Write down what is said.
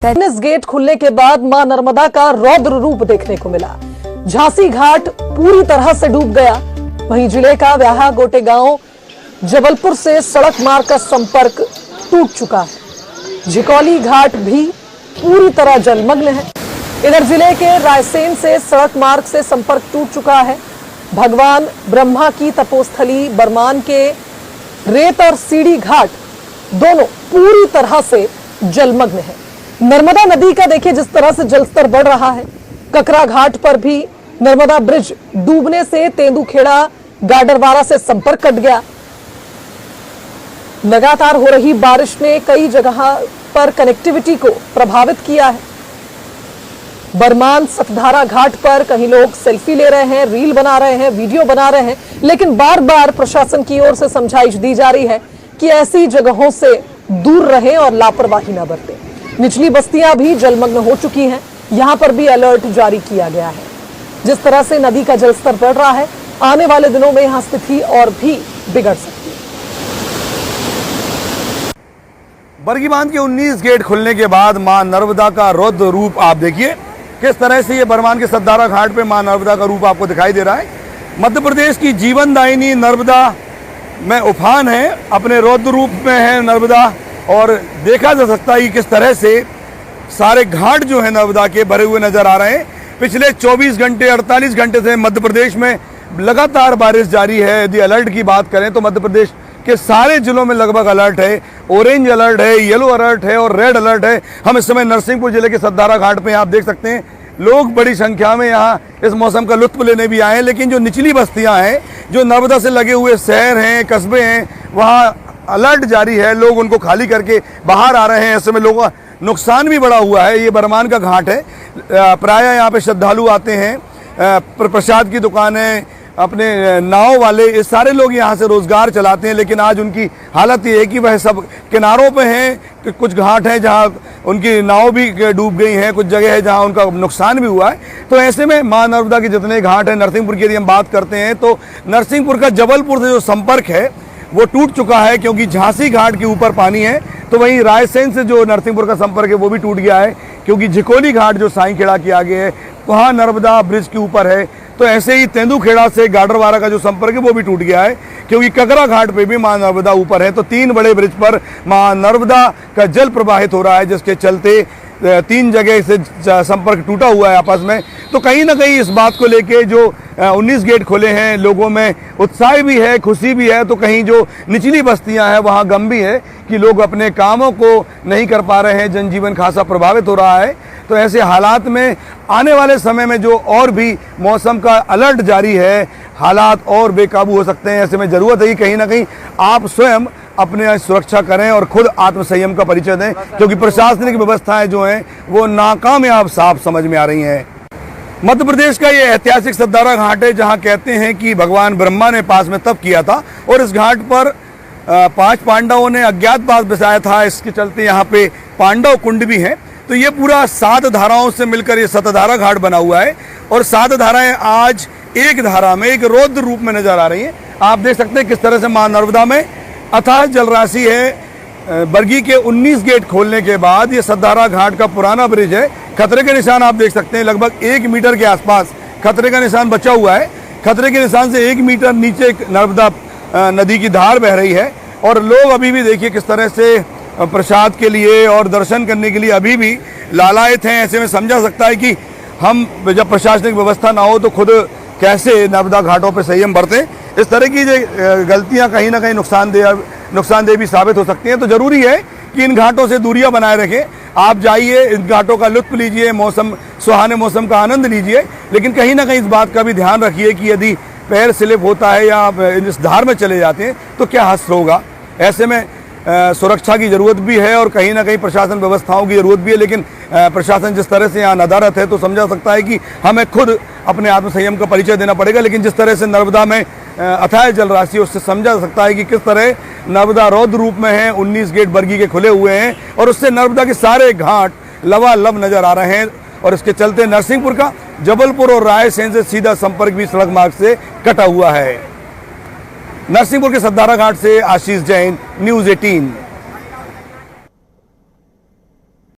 Tennis gate खुलने के बाद मां नर्मदा का रौद्र रूप देखने को मिला। झांसी घाट पूरी तरह से डूब गया। वहीं जिले का व्याहा गोटे गांव जबलपुर से सड़क मार्ग का संपर्क टूट चुका है। झिकोली घाट भी पूरी तरह जलमग्न है। इधर जिले के रायसेन से सड़क मार्ग से संपर्क टूट चुका है। भगवान ब्रह्मा की तपोस्थली बरमान के रेत और सीढ़ी घाट दोनों पूरी तरह से जलमग्न है। नर्मदा नदी का देखिए जिस तरह से जलस्तर बढ़ रहा है। ककरा घाट पर भी नर्मदा ब्रिज डूबने से तेंदुखेड़ा गाडरवारा से संपर्क कट गया। लगातार हो रही बारिश ने कई जगह पर कनेक्टिविटी को प्रभावित किया है। बरमान सतधारा घाट पर कहीं लोग सेल्फी ले रहे हैं, रील बना रहे हैं, वीडियो बना रहे हैं, लेकिन बार बार प्रशासन की ओर से समझाइश दी जा रही है कि ऐसी जगहों से दूर रहें और लापरवाही न बरतें। निचली बस्तियां भी जलमग्न हो चुकी हैं। यहां पर भी अलर्ट जारी किया गया है। जिस तरह से नदी का जलस्तर बढ़ रहा है, आने वाले दिनों में यहां स्थिति और भी बिगड़ सकती है। बरगी बांध के 19 गेट खुलने के बाद मां नर्मदा का रौद्र रूप आप देखिए किस तरह से ये बरमान के सतधारा घाट पे मां नर्मदा का रूप आपको दिखाई दे रहा है। मध्य प्रदेश की जीवनदायिनी नर्मदा में उफान है, अपने रौद्र रूप में है नर्मदा। और देखा जा सकता है कि किस तरह से सारे घाट जो है नर्मदा के भरे हुए नजर आ रहे हैं। पिछले 24 घंटे 48 घंटे से मध्य प्रदेश में लगातार बारिश जारी है। यदि अलर्ट की बात करें तो मध्य प्रदेश के सारे जिलों में लगभग अलर्ट है। ऑरेंज अलर्ट है, येलो अलर्ट है और रेड अलर्ट है। हम इस समय नरसिंहपुर जिले के सतधारा घाट पे आप देख सकते हैं लोग बड़ी संख्या में यहाँ इस मौसम का लुत्फ लेने भी आए हैं। लेकिन जो निचली बस्तियां हैं, जो नर्मदा से लगे हुए शहर हैं, कस्बे हैं, वहाँ अलर्ट जारी है। लोग उनको खाली करके बाहर आ रहे हैं। ऐसे में लोगों का नुकसान भी बड़ा हुआ है। ये बरमान का घाट है। प्रायः यहाँ पे श्रद्धालु आते हैं। प्रसाद की दुकानें, अपने नाव वाले, ये सारे लोग यहाँ से रोजगार चलाते हैं। लेकिन आज उनकी हालत ये है कि वह सब किनारों पे हैं। कुछ घाट हैं जहाँ उनकी नाव भी डूब गई हैं, कुछ जगह है जहाँ उनका नुकसान भी हुआ है। तो ऐसे में माँ नर्मदा के जितने घाट हैं, नरसिंहपुर की यदि हम बात करते हैं तो नरसिंहपुर का जबलपुर से जो संपर्क है वो टूट चुका है, क्योंकि झांसी घाट के ऊपर पानी है। तो वहीं रायसेन से जो नरसिंहपुर का संपर्क है वो भी टूट गया है, क्योंकि झिकोली घाट जो साईंखेड़ा के आगे है वहाँ नर्मदा ब्रिज के ऊपर है। तो ऐसे ही तेंदुखेड़ा से गाडरवारा का जो संपर्क है वो भी टूट गया है, क्योंकि ककरा घाट पे भी मां नर्मदा ऊपर है। तो 3 बड़े ब्रिज पर मां नर्मदा का जल प्रवाहित हो रहा है, जिसके चलते 3 जगह से संपर्क टूटा हुआ है आपस में। तो कहीं ना कहीं इस बात को लेके जो 19 गेट खोले हैं, लोगों में उत्साह भी है, खुशी भी है। तो कहीं जो निचली बस्तियां हैं वहाँ गम भी है कि लोग अपने कामों को नहीं कर पा रहे हैं, जनजीवन खासा प्रभावित हो रहा है। तो ऐसे हालात में आने वाले समय में जो और भी मौसम का अलर्ट जारी है, हालात और बेकाबू हो सकते हैं। ऐसे में ज़रूरत है कि कहीं ना कहीं आप स्वयं अपने सुरक्षा करें और खुद आत्मसंयम का परिचय दें, क्योंकि प्रशासनिक व्यवस्थाएं जो हैं वो नाकामयाब साफ समझ में आ रही हैं। मध्य प्रदेश का ये ऐतिहासिक सतधारा घाट है, जहां कहते हैं कि भगवान ब्रह्मा ने पास में तप किया था और इस घाट पर 5 पांडवों ने अज्ञातवास बसाया था। इसके चलते यहाँ पे पांडव कुंड भी है। तो ये पूरा 7 धाराओं से मिलकर ये सतधारा घाट बना हुआ है और 7 धाराएं आज एक धारा में, एक रौद्र रूप में नजर आ रही हैं। आप देख सकते हैं किस तरह से मां नर्मदा में अथाह जलराशि है। बरगी के 19 गेट खोलने के बाद ये सतधारा घाट का पुराना ब्रिज है। खतरे के निशान आप देख सकते हैं, लगभग 1 मीटर के आसपास खतरे का निशान बचा हुआ है। खतरे के निशान से 1 मीटर नीचे नर्मदा नदी की धार बह रही है और लोग अभी भी देखिए किस तरह से प्रसाद के लिए और दर्शन करने के लिए अभी भी लालायित हैं। ऐसे में समझा सकता है कि हम जब प्रशासनिक व्यवस्था ना हो तो खुद कैसे नर्मदा घाटों पर संयम बरतें। इस तरह की जो गलतियां कहीं ना कहीं नुकसानदेह भी साबित हो सकती हैं। तो जरूरी है कि इन घाटों से दूरियां बनाए रखें। आप जाइए, इन घाटों का लुत्फ लीजिए, मौसम सुहाने मौसम का आनंद लीजिए, लेकिन कहीं ना कहीं इस बात का भी ध्यान रखिए कि यदि पैर स्लिप होता है या आप इस धार में चले जाते हैं तो क्या हादसा होगा। ऐसे में सुरक्षा की ज़रूरत भी है और कहीं ना कहीं प्रशासन व्यवस्थाओं की ज़रूरत भी है। लेकिन प्रशासन जिस तरह से यहाँ नदारत है तो समझा सकता है कि हमें खुद अपने आत्मसंयम का परिचय देना पड़ेगा। लेकिन जिस तरह से नर्मदा में अथाह जलराशि, उससे समझा सकता है कि किस तरह नर्मदा रौद्र रूप में है। 19 गेट बरगी के खुले हुए हैं और उससे नर्मदा के सारे घाट लबालब नजर आ रहे हैं। और इसके चलते नरसिंहपुर का जबलपुर और रायसेन से सीधा संपर्क भी सड़क मार्ग से कटा हुआ है। नरसिंहपुर के सतधारा घाट से आशीष जैन, न्यूज़ 18।